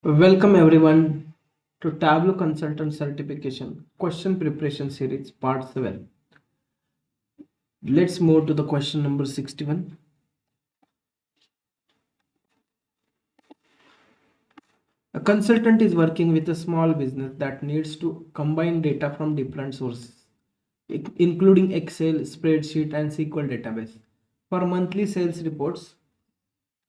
Welcome everyone to Tableau Consultant Certification Question Preparation Series Part 7. Let's move to the question number 61. A consultant is working with a small business that needs to combine data from different sources, including Excel, spreadsheet, and SQL database. For monthly sales reports,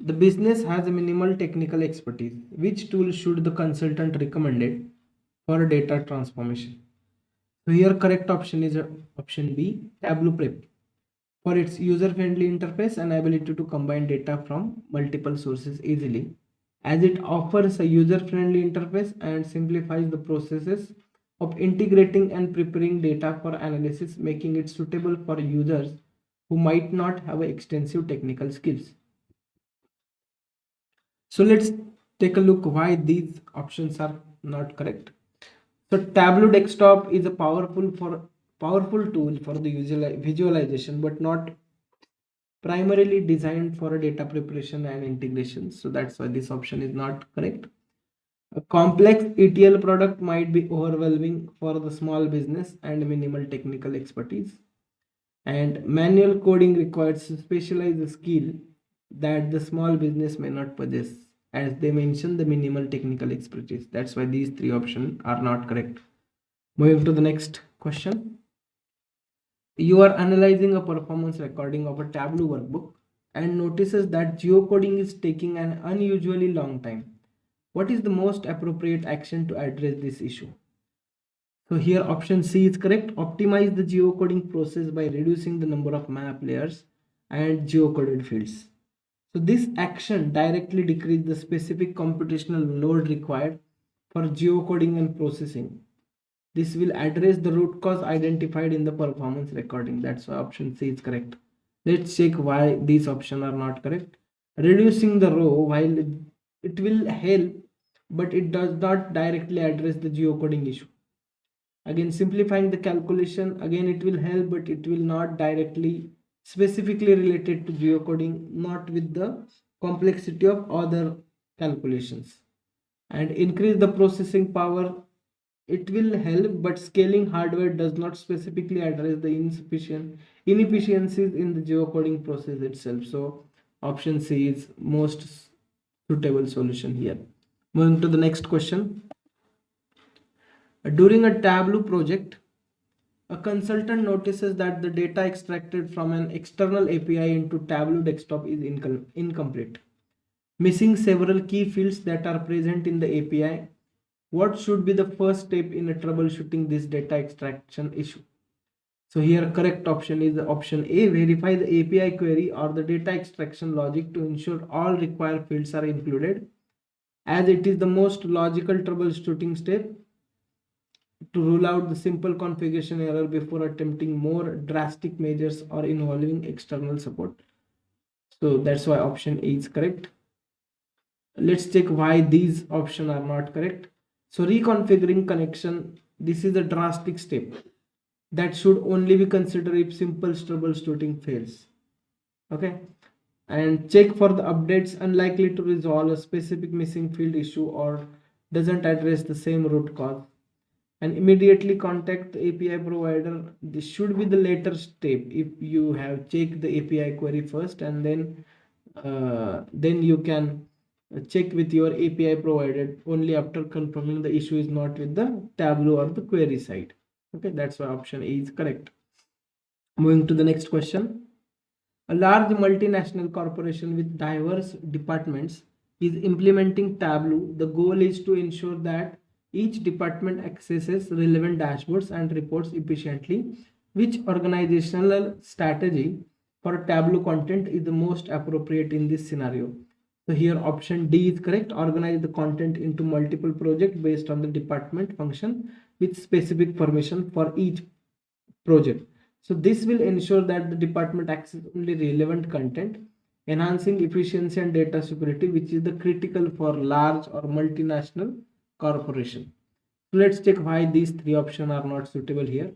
the business has a minimal technical expertise. Which tool should the consultant recommend for data transformation? So here correct option is option B, Tableau Prep, for its user-friendly interface and ability to combine data from multiple sources easily, as it offers a user-friendly interface and simplifies the processes of integrating and preparing data for analysis, making it suitable for users who might not have extensive technical skills. So let's take a look why these options are not correct. So Tableau desktop is a powerful tool for the visualization, but not primarily designed for a data preparation and integration. So that's why this option is not correct. A complex ETL product might be overwhelming for the small business and minimal technical expertise. And manual coding requires specialized skill that the small business may not possess, as they mention the minimal technical expertise. That's why these three options are not correct. Moving to the next question. You are analyzing a performance recording of a Tableau workbook and notices that geocoding is taking an unusually long time. What is the most appropriate action to address this issue? So here option C is correct. Optimize the geocoding process by reducing the number of map layers and geocoded fields. So this action directly decreases the specific computational load required for geocoding and processing. This will address the root cause identified in the performance recording. That's why option C is correct. Let's check why these options are not correct. Reducing the row, while it will help, but it does not directly address the geocoding issue. Again, simplifying the calculation, again it will help, but it will not directly specifically related to geocoding, not with the complexity of other calculations. And increase the processing power, it will help, but scaling hardware does not specifically address the inefficiencies in the geocoding process itself. So option C is most suitable solution here. Moving to the next question. During a Tableau project, a consultant notices that the data extracted from an external API into Tableau desktop is incomplete, missing several key fields that are present in the API. What should be the first step in troubleshooting this data extraction issue? So here correct option is the option A, verify the API query or the data extraction logic to ensure all required fields are included, as it is the most logical troubleshooting step to rule out the simple configuration error before attempting more drastic measures or involving external support. So that's why option A is correct. Let's check why these options are not correct. So reconfiguring connection, this is a drastic step that should only be considered if simple troubleshooting fails. Okay. And check for the updates unlikely to resolve a specific missing field issue or doesn't address the same root cause, and immediately contact the API provider. This should be the later step if you have checked the API query first, and then you can check with your API provider only after confirming the issue is not with the Tableau or the query side. Okay, that's why option A is correct. Moving to the next question. A large multinational corporation with diverse departments is implementing Tableau. The goal is to ensure that each department accesses relevant dashboards and reports efficiently. Which organizational strategy for Tableau content is the most appropriate in this scenario? So here option D is correct. Organize the content into multiple projects based on the department function with specific permission for each project. So this will ensure that the department accesses only relevant content, enhancing efficiency and data security, which is the critical for large or multinational corporation. So let's check why these three options are not suitable here.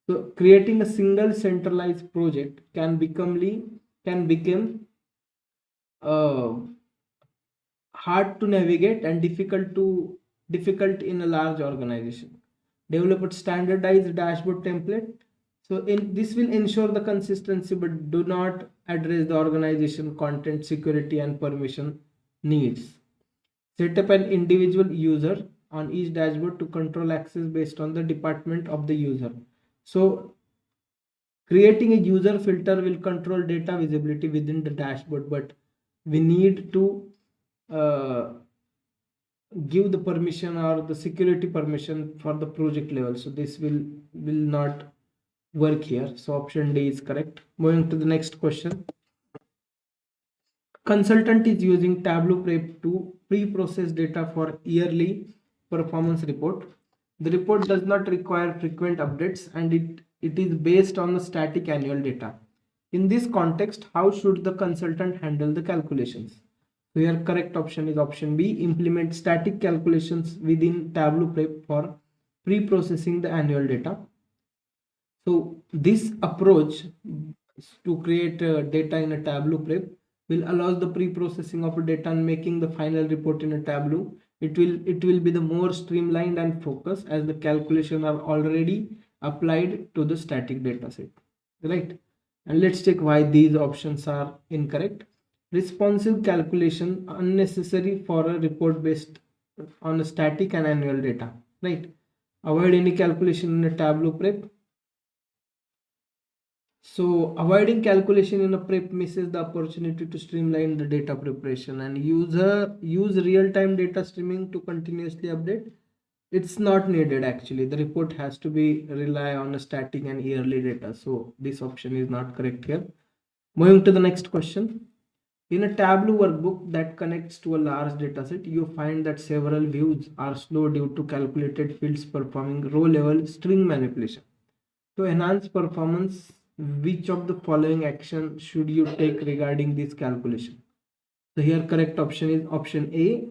So creating a single centralized project can become hard to navigate and difficult in a large organization. Develop a standardized dashboard template. So this will ensure the consistency but do not address the organization content security and permission needs. Set up an individual user on each dashboard to control access based on the department of the user. So creating a user filter will control data visibility within the dashboard, but we need to uh, give the permission or the security permission for the project level. So this will not work here. So option D is correct. Moving to the next question. Consultant is using Tableau Prep to pre-process data for yearly performance report. The report does not require frequent updates and it is based on the static annual data. In this context, how should the consultant handle the calculations? So your correct option is option B, implement static calculations within Tableau Prep for pre-processing the annual data. So this approach to create data in a Tableau Prep will allow the pre-processing of data and making the final report in a Tableau. It will be the more streamlined and focused as the calculation are already applied to the static data set, right? And let's check why these options are incorrect. Responsive calculation unnecessary for a report based on a static and annual data, right? Avoid any calculation in a Tableau Prep. So avoiding calculation in a prep misses the opportunity to streamline the data preparation and use real-time data streaming to continuously update. It's not needed actually. The report has to be rely on a static and yearly data. So this option is not correct here. Moving to the next question. In a Tableau workbook that connects to a large dataset, you find that several views are slow due to calculated fields performing row level string manipulation. To enhance performance, which of the following action should you take regarding this calculation? So here correct option is option A.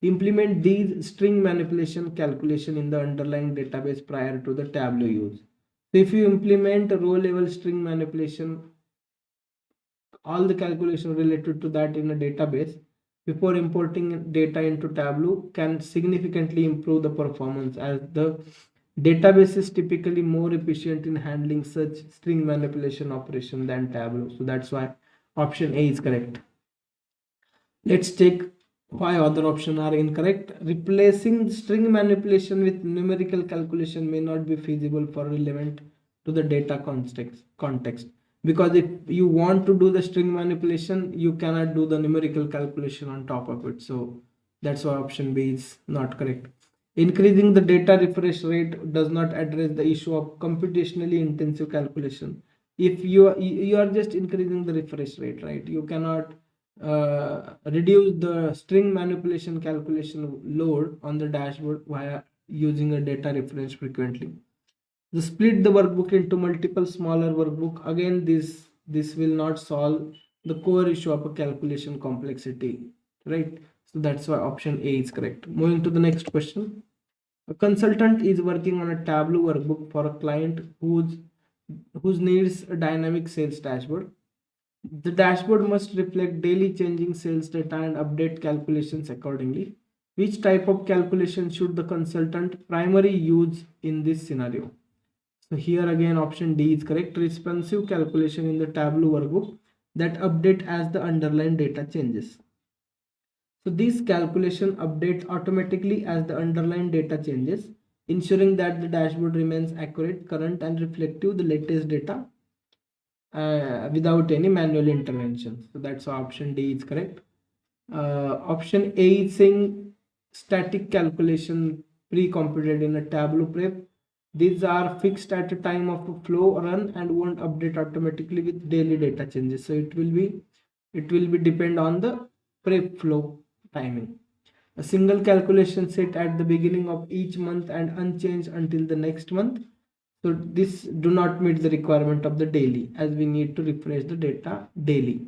Implement these string manipulation calculation in the underlying database prior to the Tableau use. So if you implement a row level string manipulation, all the calculation related to that in a database before importing data into Tableau can significantly improve the performance as the database is typically more efficient in handling such string manipulation operation than Tableau. So that's why option A is correct. Let's take why other options are incorrect. Replacing string manipulation with numerical calculation may not be feasible for relevant to the data context. Because if you want to do the string manipulation, you cannot do the numerical calculation on top of it. So that's why option B is not correct. Increasing the data refresh rate does not address the issue of computationally intensive calculation. If you are just increasing the refresh rate, right? You cannot reduce the string manipulation calculation load on the dashboard via using a data refresh frequently. The split the workbook into multiple smaller workbook. Again, this will not solve the core issue of a calculation complexity, right? So that's why option A is correct. Moving to the next question. A consultant is working on a Tableau workbook for a client whose needs a dynamic sales dashboard. The dashboard must reflect daily changing sales data and update calculations accordingly. Which type of calculation should the consultant primarily use in this scenario? So here again option D is correct. Responsive calculation in the Tableau workbook that update as the underlying data changes. So this calculation updates automatically as the underlying data changes, ensuring that the dashboard remains accurate, current, and reflective the latest data without any manual intervention. So that's why option D is correct. Option A is saying static calculation pre-computed in a Tableau prep. These are fixed at a time of a flow run and won't update automatically with daily data changes. So it will be depend on the prep flow timing. A single calculation set at the beginning of each month and unchanged until the next month. So this do not meet the requirement of the daily as we need to refresh the data daily.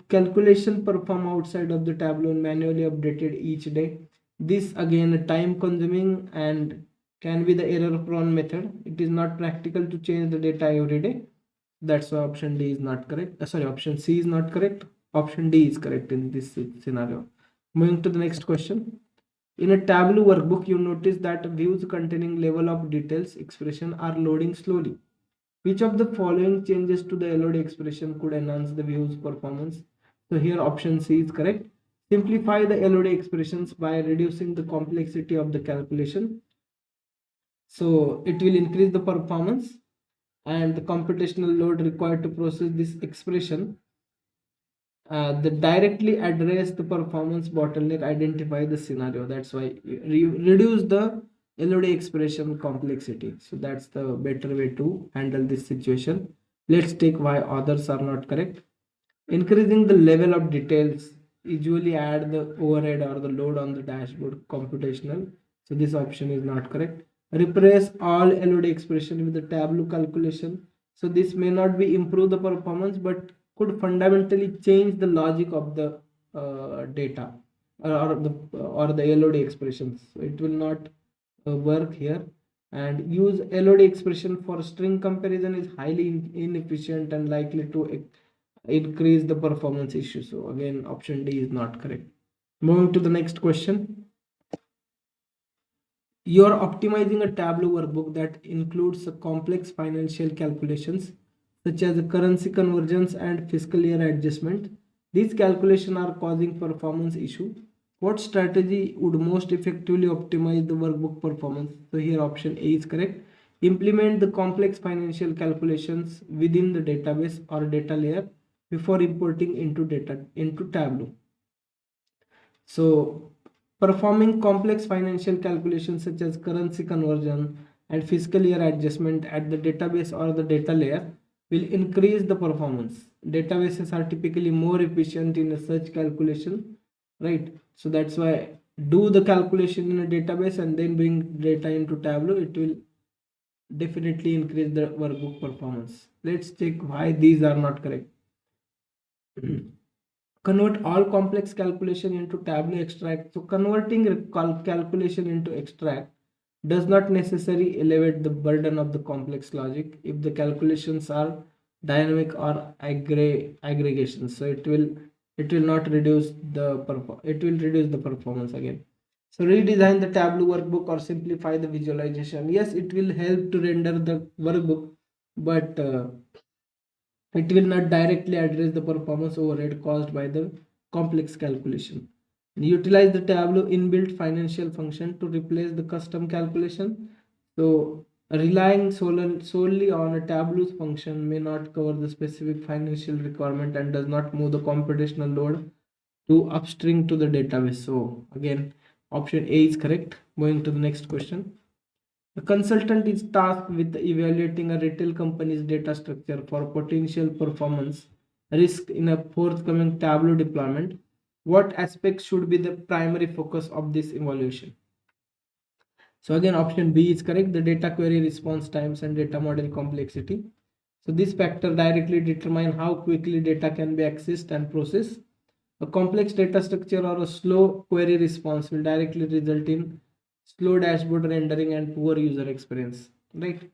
Calculation performed outside of the Tableau and manually updated each day. This again a time consuming and can be the error prone method. It is not practical to change the data every day. That's why option D is not correct. Sorry, option C is not correct. Option D is correct in this scenario. Moving to the next question. In a Tableau workbook, you notice that views containing level of details expression are loading slowly. Which of the following changes to the LOD expression could enhance the view's performance? So here option C is correct. Simplify the LOD expressions by reducing the complexity of the calculation. So it will increase the performance and the computational load required to process this expression. The directly address the performance bottleneck, identify the scenario. That's why reduce the LOD expression complexity. So that's the better way to handle this situation. Let's take why others are not correct. Increasing the level of details usually add the overhead or the load on the dashboard computational. So this option is not correct. Replace all LOD expression with the Tableau calculation. So this may not be improve the performance, but could fundamentally change the logic of the data or the LOD expressions. So it will not work here. And use LOD expression for string comparison is highly inefficient and likely to increase the performance issue. So again, option D is not correct. Moving to the next question. You are optimizing a Tableau workbook that includes a complex financial calculations such as currency conversions and fiscal year adjustment. These calculations are causing performance issue. What strategy would most effectively optimize the workbook performance? So here option A is correct. Implement the complex financial calculations within the database or data layer before importing into Tableau. So performing complex financial calculations such as currency conversion and fiscal year adjustment at the database or the data layer will increase the performance. Databases are typically more efficient in a search calculation, right? So that's why do the calculation in a database and then bring data into Tableau. It will definitely increase the workbook performance. Let's check why these are not correct. Convert all complex calculation into Tableau extract. So converting calculation into extract does not necessarily elevate the burden of the complex logic if the calculations are dynamic or aggregations. So it will not reduce the performance again. So redesign the Tableau workbook or simplify the visualization. Yes, it will help to render the workbook, but it will not directly address the performance overhead caused by the complex calculation. Utilize the Tableau inbuilt financial function to replace the custom calculation. So relying solely on a Tableau's function may not cover the specific financial requirement and does not move the computational load to upstream to the database. So again, option A is correct. Moving to the next question. A consultant is tasked with evaluating a retail company's data structure for potential performance risk in a forthcoming Tableau deployment. What aspects should be the primary focus of this evaluation? So again, option B is correct. The data query response times and data model complexity. So this factor directly determine how quickly data can be accessed and processed. A complex data structure or a slow query response will directly result in slow dashboard rendering and poor user experience, right?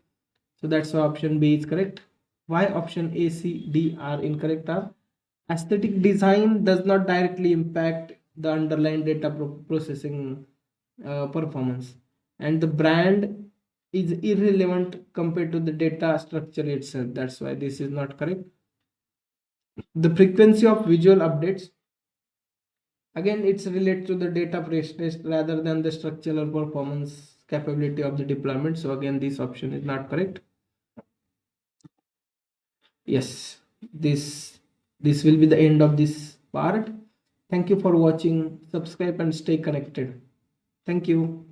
So that's why option B is correct. Why option A, C, D are incorrect are aesthetic design does not directly impact the underlying data processing performance, and the brand is irrelevant compared to the data structure itself. That's why this is not correct. The frequency of visual updates, again, it's related to the data freshness rather than the structural performance capability of the deployment. So again, this option is not correct. Yes, this will be the end of this part. Thank you for watching. Subscribe and stay connected. Thank you.